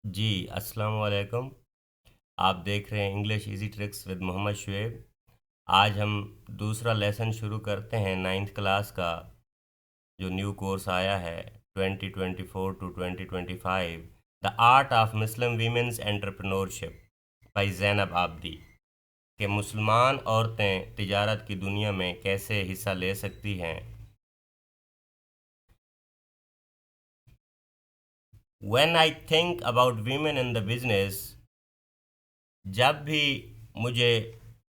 جی السلام علیکم۔ آپ دیکھ رہے ہیں انگلش ایزی ٹرکس ود محمد شعیب۔ آج ہم دوسرا لیسن شروع کرتے ہیں 9th کلاس کا، جو نیو کورس آیا ہے 2024 to 2025، the art of Muslim women's entrepreneurship by Zainab Abidi, کہ مسلمان عورتیں تجارت کی دنیا میں کیسے حصہ لے سکتی ہیں۔ When I think about women in the business، جب بھی مجھے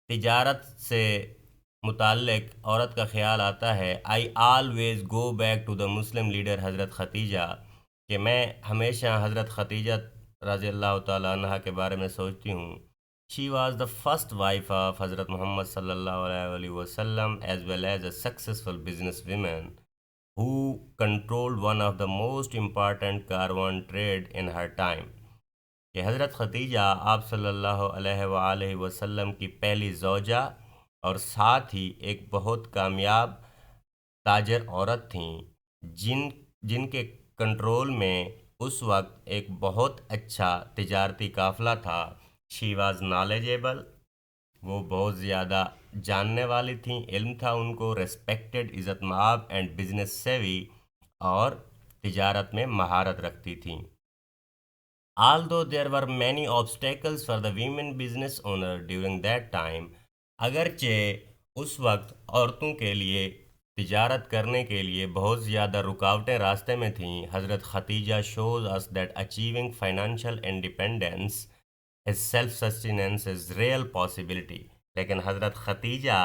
تجارت سے متعلق عورت کا خیال آتا ہے، I always go back to the Muslim leader Hazrat Khadija, کہ میں ہمیشہ حضرت ختیجہ رضی اللہ تعالیٰ عنہ کے بارے میں سوچتی ہوں۔ She was the first wife of Hazrat Muhammad صلی اللہ علیہ وآلہ وسلم as well as a successful business women who controlled one of the most important caravan trade in her time، کہ حضرت ختیجہ آپ صلی اللہ علیہ وآلہ وسلم کی پہلی زوجہ اور ساتھ ہی ایک بہت کامیاب تاجر عورت تھیں، جن جن کے کنٹرول میں اس وقت ایک بہت اچھا تجارتی قافلہ تھا۔ شی واز نالجیبل، وہ بہت زیادہ جاننے والی تھیں، علم تھا ان کو، ریسپیکٹڈ، عزت مآب اینڈ بزنس سیوی، اور تجارت میں مہارت رکھتی تھیں۔ Although there were many obstacles for the women business owner during that time، اگرچہ اس وقت عورتوں کے لیے تجارت کرنے کے لیے بہت زیادہ رکاوٹیں راستے میں تھیں، حضرت Khatija shows us that achieving financial independence is self-sustenance is real possibility، لیکن حضرت ختیجہ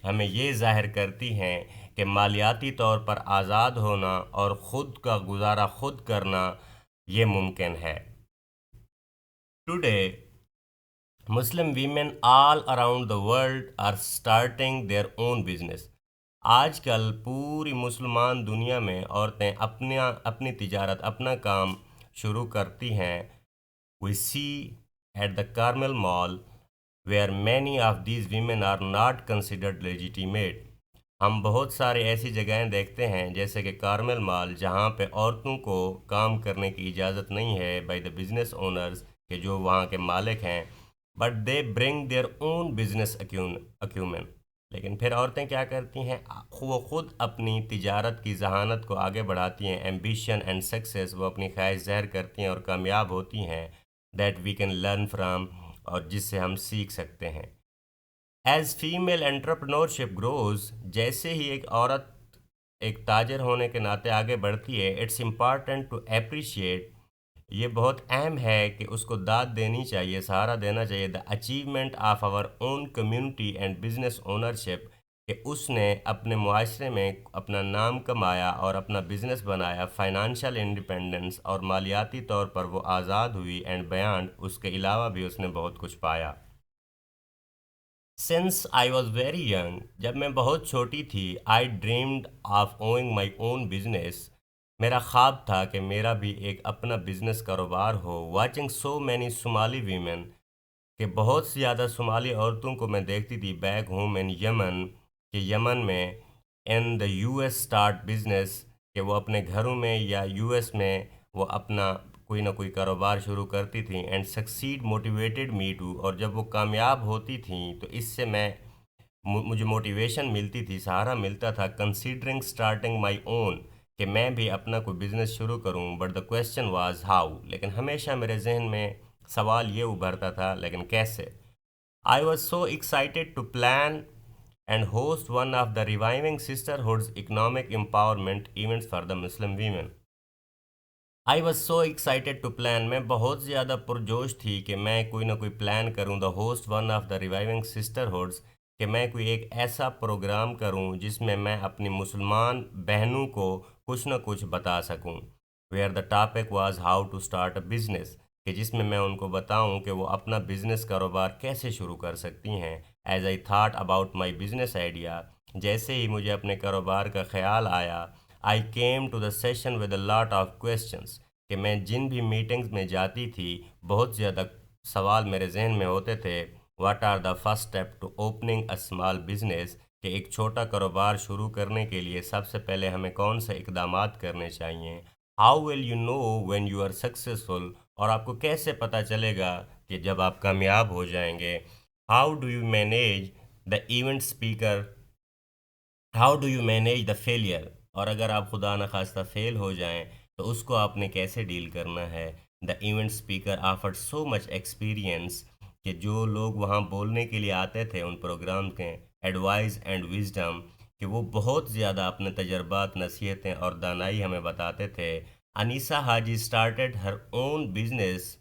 ہمیں یہ ظاہر کرتی ہیں کہ مالیاتی طور پر آزاد ہونا اور خود کا گزارا خود کرنا یہ ممکن ہے۔ Today، Muslim women all around the world are starting their own business۔ آج کل پوری مسلمان دنیا میں عورتیں اپنی تجارت، اپنا کام شروع کرتی ہیں۔ We see at the Carmel Mall where many of these women are not considered legitimate۔ ہم بہت سارے ایسی جگہیں دیکھتے ہیں جیسے کہ کارمل مال، جہاں پہ عورتوں کو کام کرنے کی اجازت نہیں ہے بائی دا بزنس اونرز، کہ جو وہاں کے مالک ہیں، but they bring their own business acumen, لیکن پھر عورتیں کیا کرتی ہیں، وہ خود اپنی تجارت کی ذہانت کو آگے بڑھاتی ہیں، ایمبیشن اینڈ سکسیس، وہ اپنی خواہش ظاہر کرتی ہیں اور کامیاب ہوتی ہیں، that we can learn from, اور جس سے ہم سیکھ سکتے ہیں۔ ایز فیمیل انٹرپرنورشپ گروز، جیسے ہی ایک عورت ایک تاجر ہونے کے ناطے آگے بڑھتی ہے، اٹس امپارٹنٹ ٹو اپریشیٹ، یہ بہت اہم ہے کہ اس کو داد دینی چاہیے، سہارا دینا چاہیے، the achievement of our own community and business ownership, کہ اس نے اپنے معاشرے میں اپنا نام کمایا اور اپنا بزنس بنایا، فائنانشیل انڈیپینڈنس، اور مالیاتی طور پر وہ آزاد ہوئی، اینڈ بیانڈ اس کے علاوہ بھی اس نے بہت کچھ پایا۔ Since I was very young, جب میں بہت چھوٹی تھی، I dreamed of owning my own business, میرا خواب تھا کہ میرا بھی ایک اپنا بزنس کاروبار ہو۔ واچنگ سو مینی صومالی ویمن، کہ بہت زیادہ صومالی عورتوں کو میں دیکھتی تھی بیک ہوم ان یمن، کہ یمن میں ان دا یو ایس اسٹارٹ بزنس، کہ وہ اپنے گھروں میں یا یو ایس میں وہ اپنا کوئی نہ کوئی کاروبار شروع کرتی تھیں، and succeed motivated me to, اور جب وہ کامیاب ہوتی تھیں تو اس سے مجھے موٹیویشن ملتی تھی، سہارا ملتا تھا، کنسیڈرنگ اسٹارٹنگ مائی اون، کہ میں بھی اپنا کوئی بزنس شروع کروں، but the question was how, لیکن ہمیشہ میرے ذہن میں سوال یہ ابھرتا تھا، لیکن کیسے؟ I was so excited to plan and host one of the reviving sisterhood's economic empowerment events for the Muslim women. I was so excited to plan, میں بہت زیادہ پرجوش تھی کہ میں کوئی نہ کوئی پلان کروں، the host one of the reviving sisterhood's, کہ میں کوئی ایک ایسا پروگرام کروں جس میں اپنی مسلمان بہنوں کو کچھ نہ کچھ بتا سکوں، where the topic was how to start a business, کہ جس میں ان کو بتاؤں کہ وہ اپنا بزنس کاروبار کیسے شروع کر سکتی ہیں۔ As I thought about my business idea, جیسے ہی مجھے اپنے کاروبار کا خیال آیا، I came to the session with a lot of questions, کہ میں جن بھی میٹنگز میں جاتی تھی بہت زیادہ سوال میرے ذہن میں ہوتے تھے۔ What are the first step to opening a small business, کہ ایک چھوٹا کاروبار شروع کرنے کے لیے سب سے پہلے ہمیں کون سے اقدامات کرنے چاہئیں۔ How will you know when you are successful, اور آپ کو کیسے پتہ چلے گا کہ جب آپ کامیاب ہو جائیں گے؟ How do you manage the event speaker, how do you manage the failure, اور اگر آپ خدا نخواستہ فیل ہو جائیں تو اس کو آپ نے کیسے ڈیل کرنا ہے؟ The event speaker offer so much experience, کہ جو لوگ وہاں بولنے کے لیے آتے تھے ان پروگرام کے، ایڈوائز اینڈ وزڈم، کہ وہ بہت زیادہ اپنے تجربات، نصیحتیں اور دانائی ہمیں بتاتے تھے۔ انیسا حاجی اسٹارٹیڈ ہر اون بزنس،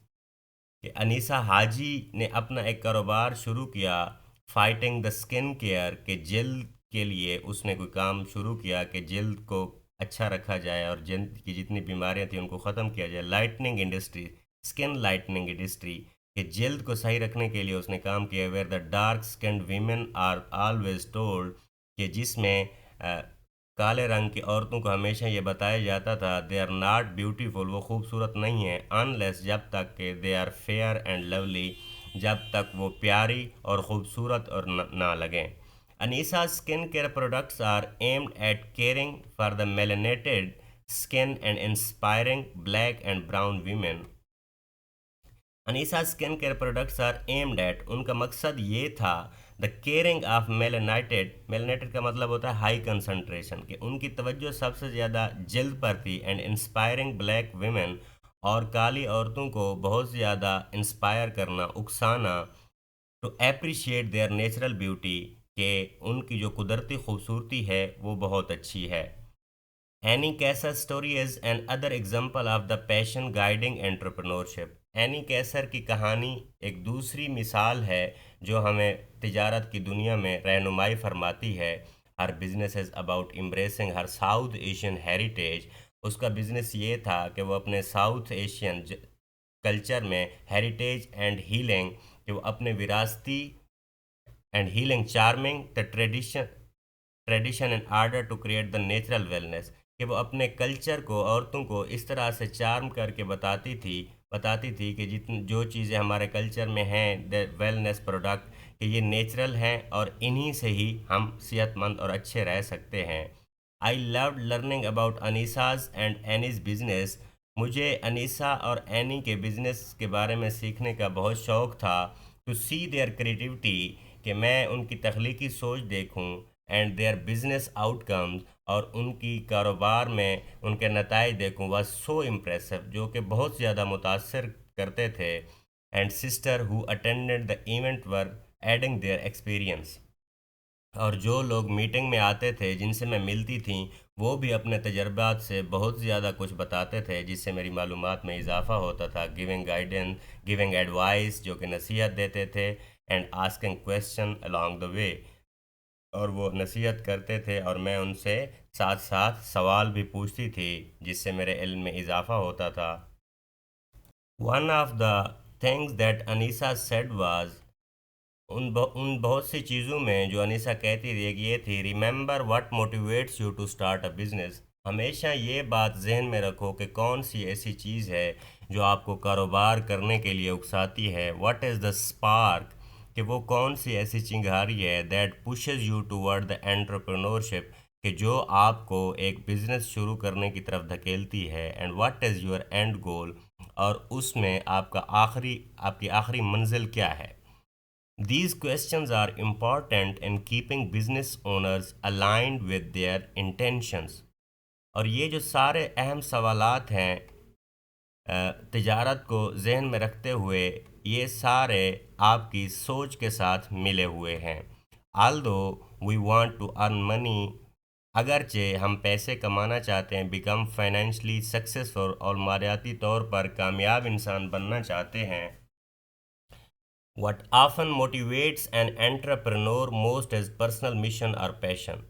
کہ انیسا حاجی نے اپنا ایک کاروبار شروع کیا، فائٹنگ دا اسکن کیئر، کہ جلد کے لیے اس نے کوئی کام شروع کیا کہ جلد کو اچھا رکھا جائے اور جلد کی جتنی بیماریاں تھیں ان کو ختم کیا جائے۔ Lightning industry, skin Lightning industry, کہ جلد کو صحیح رکھنے کے لیے اس نے کام کیا۔ Where the dark skinned women are always told, کہ جس میں کالے رنگ کی عورتوں کو ہمیشہ یہ بتایا جاتا تھا دے آر ناٹ بیوٹیفل، وہ خوبصورت نہیں ہیں، انلیس، جب تک کہ they are fair and lovely, جب تک وہ پیاری اور خوبصورت اور نہ لگیں۔ Anisa skin care products are aimed at caring for the melanated skin and inspiring black and brown women. Anisa skin care products are aimed at, ان کا مقصد یہ تھا، دا کیئرنگ آف میلینائٹڈ، میلینائٹڈ کا مطلب ہوتا ہے ہائی کنسنٹریشن، کہ ان کی توجہ سب سے زیادہ جلد پر تھی، اینڈ انسپائرنگ بلیک ویمن، اور کالی عورتوں کو بہت زیادہ انسپائر کرنا، اکسانا، to appreciate their natural beauty, کہ ان کی جو قدرتی خوبصورتی ہے وہ بہت اچھی ہے۔ اینی کیسر story is an other example of the passion guiding entrepreneurship. Any کیسر کی کہانی ایک دوسری مثال ہے جو ہمیں تجارت کی دنیا میں رہنمائی فرماتی ہے۔ Her business is about embracing her South Asian heritage, اس کا بزنس یہ تھا کہ وہ اپنے ساؤتھ ایشین کلچر میں ہیریٹیج اینڈ ہیلنگ، کہ وہ اپنے وراثتی and healing charming the tradition in order to create the natural wellness, کہ وہ اپنے کلچر کو، عورتوں کو اس طرح سے چارم کر کے بتاتی تھی کہ جو چیزیں ہمارے کلچر میں ہیں، ویلنس پروڈکٹ، کہ یہ نیچرل ہیں اور انہی سے ہی ہم صحت مند اور اچھے رہ سکتے ہیں۔ I loved learning about Anisa's and Annie's business, مجھے انیسا اور اینی کے بزنس کے بارے میں سیکھنے کا بہت شوق تھا۔ ٹو سی دیئر کریٹیوٹی، کہ میں ان کی تخلیقی سوچ دیکھوں، and their business outcomes, اور ان کی کاروبار میں ان کے نتائج دیکھوں، واز سو امپریسو، جو کہ بہت زیادہ متاثر کرتے تھے۔ And sister who attended the event were adding their experience, اور جو لوگ میٹنگ میں آتے تھے، جن سے میں ملتی تھیں، وہ بھی اپنے تجربات سے بہت زیادہ کچھ بتاتے تھے، جس سے میری معلومات میں اضافہ ہوتا تھا۔ گیونگ گائیڈنس، گیونگ ایڈوائس، جو کہ نصیحت دیتے تھے، اینڈ آسکنگ کویسچن along دا وے، اور وہ نصیحت کرتے تھے اور میں ان سے ساتھ ساتھ سوال بھی پوچھتی تھی، جس سے میرے علم میں اضافہ ہوتا تھا۔ One of the things that Anisa said was, ان بہت سی چیزوں میں جو انیسا کہتی تھی، ایک یہ تھی، remember what motivates you to start a business, ہمیشہ یہ بات ذہن میں رکھو کہ کون سی ایسی چیز ہے جو آپ کو کاروبار کرنے کے لیے اکساتی ہے۔ واٹ از دا اسپارک، کہ وہ کون سی ایسی چنگاری ہے، that pushes you toward the entrepreneurship, کہ جو آپ کو ایک بزنس شروع کرنے کی طرف دھکیلتی ہے۔ And what is your end goal, اور اس میں آپ کی آخری منزل کیا ہے۔ These questions are important in keeping business owners aligned with their intentions، اور یہ جو سارے اہم سوالات ہیں تجارت کو ذہن میں رکھتے ہوئے، یہ سارے آپ کی سوچ کے ساتھ ملے ہوئے ہیں۔ although we want to earn money، اگرچہ ہم پیسے کمانا چاہتے ہیں، بیکم فائنینشلی سکسیزفل، اور مالیاتی طور پر کامیاب انسان بننا چاہتے ہیں، what often motivates an entrepreneur most is personal mission or passion،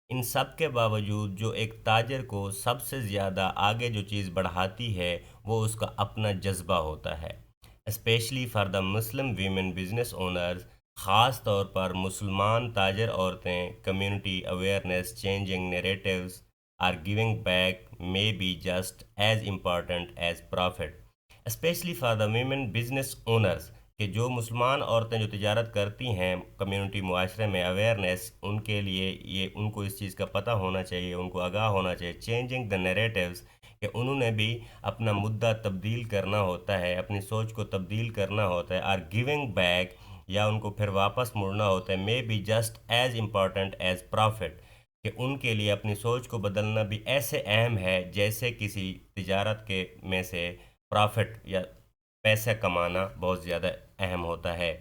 ان سب کے باوجود جو ایک تاجر کو سب سے زیادہ آگے جو چیز بڑھاتی ہے وہ اس کا اپنا جذبہ ہوتا ہے۔ Especially for the Muslim women business owners, خاص طور پر مسلمان تاجر عورتیں، community awareness, changing narratives, are giving back may be just as important as profit. Especially for the women business owners, کہ جو مسلمان عورتیں جو تجارت کرتی ہیں کمیونٹی معاشرے میں، اویئرنیس، ان کے لیے یہ ان کو اس چیز کا پتہ ہونا چاہیے، ان کو آگاہ ہونا چاہیے۔ چینجنگ دا نیریٹیوز، کہ انہوں نے بھی اپنا مدعا تبدیل کرنا ہوتا ہے، اپنی سوچ کو تبدیل کرنا ہوتا ہے، اور گیونگ بیک یا ان کو پھر واپس مڑنا ہوتا ہے، may be just as important as profit, کہ ان کے لیے اپنی سوچ کو بدلنا بھی ایسے اہم ہے جیسے کسی تجارت کے میں سے پرافٹ یا پیسہ کمانا بہت زیادہ اہم ہوتا ہے.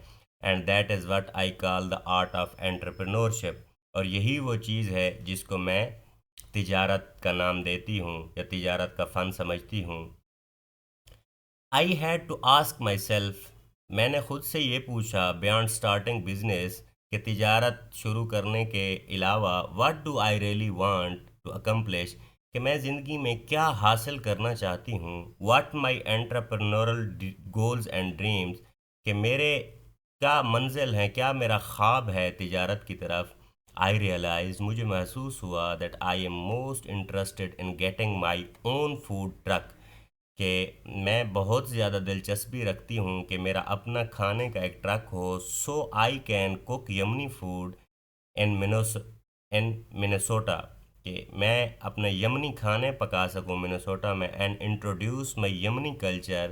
And that is what I call the art of entrepreneurship. اور یہی وہ چیز ہے جس کو میں تجارت کا نام دیتی ہوں یا تجارت کا فن سمجھتی ہوں. I had to ask myself, میں نے خود سے یہ پوچھا بیانڈ اسٹارٹنگ بزنس، کہ تجارت شروع کرنے کے علاوہ what do I really want to accomplish, کہ میں زندگی میں کیا حاصل کرنا چاہتی ہوں. What my entrepreneurial goals and dreams, کہ میرے کیا منزل ہیں، کیا میرا خواب ہے تجارت کی طرف. آئی ریئلائز، مجھے محسوس ہوا that I am most interested in getting my own food truck, کہ میں بہت زیادہ دلچسپی رکھتی ہوں کہ میرا اپنا کھانے کا ایک truck who, so I can کوک یمنی فوڈ ان منیسوٹا، کہ میں اپنے یمنی کھانے پکا سکوں منیسوٹا میں، اینڈ انٹروڈیوس مائی یمنی کلچر،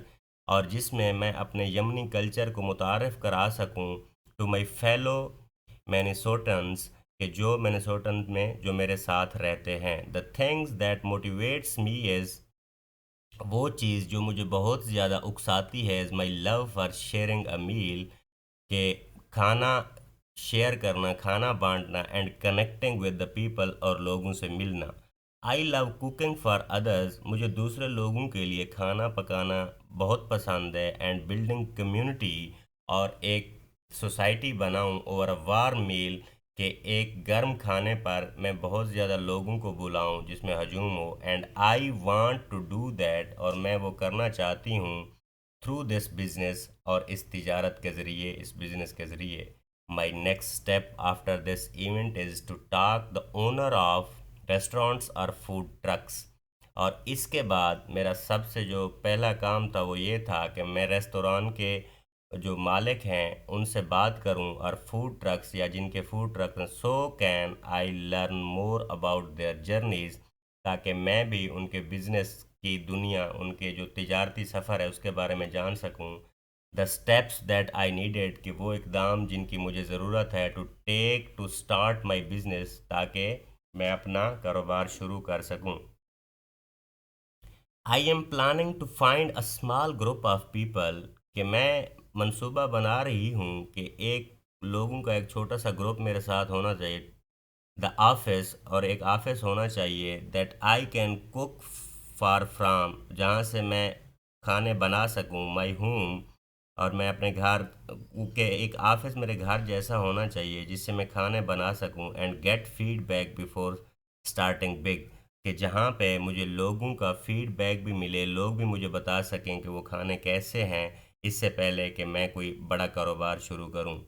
اور جس میں میں اپنے یمنی کلچر کو متعارف کرا سکوں ٹو مائی فیلو مینیسوٹنس، کہ جو مینیسوٹن میں جو میرے ساتھ رہتے ہیں. دا تھنگز دیٹ موٹیویٹس می از، وہ چیز جو مجھے بہت زیادہ اکساتی ہے، از مائی لو فار شیئرنگ اے میل، کہ کھانا شیئر کرنا، کھانا بانٹنا، and connecting with the people, اور لوگوں سے ملنا. I love cooking for others, مجھے دوسرے لوگوں کے لیے کھانا پکانا بہت پسند ہے، اینڈ بلڈنگ کمیونٹی، اور ایک سوسائٹی بناؤں اوور اے وارم میل، کہ ایک گرم کھانے پر میں بہت زیادہ لوگوں کو بلاؤں جس میں ہجوم ہو. And I want to do that, اور میں وہ کرنا چاہتی ہوں تھرو دس بزنس، اور اس تجارت کے ذریعے، اس بزنس کے ذریعے. My next step after this event is to talk the owner of restaurants اور فوڈ ٹرکس. اور اس کے بعد میرا سب سے جو پہلا کام تھا وہ یہ تھا کہ میں ریستوران کے جو مالک ہیں ان سے بات کروں، اور فوڈ ٹرکس یا جن کے فوڈ ٹرکس ہیں، so can I learn more about their journeys, تاکہ میں بھی ان کے بزنس کی دنیا، ان کے جو تجارتی سفر ہے اس کے بارے میں جان سکوں. The steps that I needed, کہ وہ اقدام جن کی مجھے ضرورت ہے to take to start my business, تاکہ میں اپنا کاروبار شروع کر سکوں. I am planning to find a small group of people, کہ میں منصوبہ بنا رہی ہوں کہ ایک لوگوں کا ایک چھوٹا سا گروپ میرے ساتھ ہونا چاہیے. دا آفس، اور ایک آفس ہونا چاہیے that I can cook for from, جہاں سے میں کھانے بنا سکوں، مائی ہوم، اور میں اپنے گھر کے ایک آفس میرے گھر جیسا ہونا چاہیے جس سے میں کھانے بنا سکوں. And get feedback before starting big, کہ جہاں پہ مجھے لوگوں کا فیڈ بیک بھی ملے، لوگ بھی مجھے بتا سکیں کہ وہ کھانے کیسے ہیں، اس سے پہلے کہ میں کوئی بڑا کاروبار شروع کروں.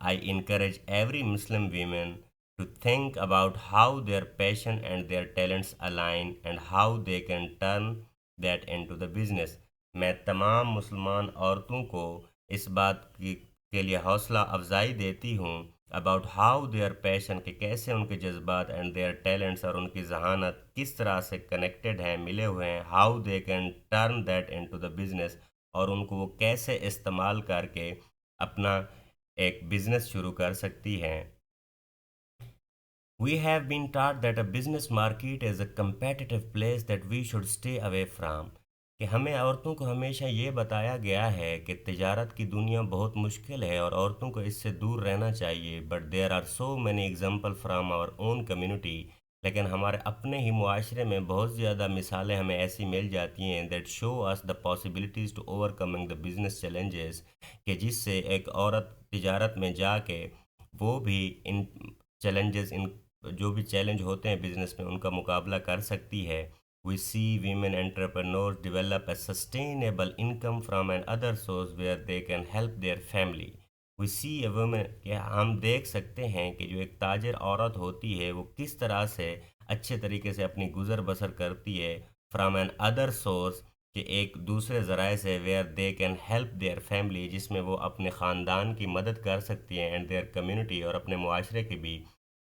I encourage every Muslim women to think about how their passion and their talents align and how they can turn that into the business. میں تمام مسلمان عورتوں کو اس بات کے لیے حوصلہ افزائی دیتی ہوں about how their passion، کہ کیسے ان کے جذبات and their talents، اور ان کی ذہانت کس طرح سے کنیکٹڈ ہیں، ملے ہوئے ہیں، how they can turn that into the business، اور ان کو وہ کیسے استعمال کر کے اپنا ایک بزنس شروع کر سکتی ہیں. We have been taught that a business market is a competitive place that we should stay away from، کہ ہمیں عورتوں کو ہمیشہ یہ بتایا گیا ہے کہ تجارت کی دنیا بہت مشکل ہے اور عورتوں کو اس سے دور رہنا چاہیے. But there are so many example from our own community, لیکن ہمارے اپنے ہی معاشرے میں بہت زیادہ مثالیں ہمیں ایسی مل جاتی ہیں that show us the possibilities to overcoming the business challenges, کہ جس سے ایک عورت تجارت میں جا کے وہ بھی ان چیلنجز، ان جو بھی چیلنج ہوتے ہیں بزنس میں، ان کا مقابلہ کر سکتی ہے. We see women entrepreneurs develop a sustainable income from an other source where they can help their family. We see a woman, کہ ہم دیکھ سکتے ہیں کہ جو ایک تاجر عورت ہوتی ہے وہ کس طرح سے اچھے طریقے سے اپنی گزر بسر کرتی ہے فرام این ادر سورس، کہ ایک دوسرے ذرائع سے، where they can help their family, جس میں وہ اپنے خاندان کی مدد کر سکتی ہیں، اینڈ دیئر کمیونٹی، اور اپنے معاشرے کی بھی.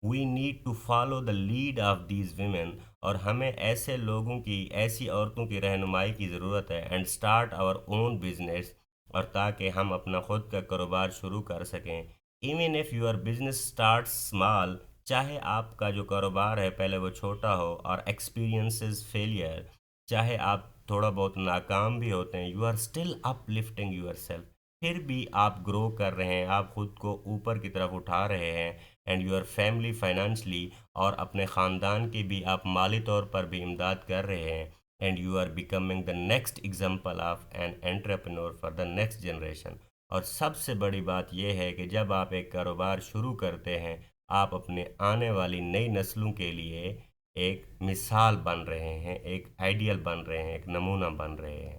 We need to follow the lead of these women, اور ہمیں ایسے لوگوں کی، ایسی عورتوں کی رہنمائی کی ضرورت ہے، and start our own business, اور تاکہ ہم اپنا خود کا کاروبار شروع کر سکیں۔ Even if your business start small, چاہے آپ کا جو کاروبار ہے پہلے وہ چھوٹا ہو، اور ایکسپیرینسز فیلئر، چاہے آپ تھوڑا بہت ناکام بھی ہوتے ہیں، you are still uplifting yourself, پھر بھی آپ گرو کر رہے ہیں، آپ خود کو اوپر کی طرف اٹھا رہے ہیں، اینڈ یور فیملی فائنانشلی، اور اپنے خاندان کی بھی آپ مالی طور پر بھی امداد کر رہے ہیں، and you are becoming the next example of an entrepreneur for the next generation. اور سب سے بڑی بات یہ ہے کہ جب آپ ایک کاروبار شروع کرتے ہیں، آپ اپنے آنے والی نئی نسلوں کے لیے ایک مثال بن رہے ہیں، ایک آئیڈیل بن رہے ہیں، ایک نمونہ بن رہے ہیں۔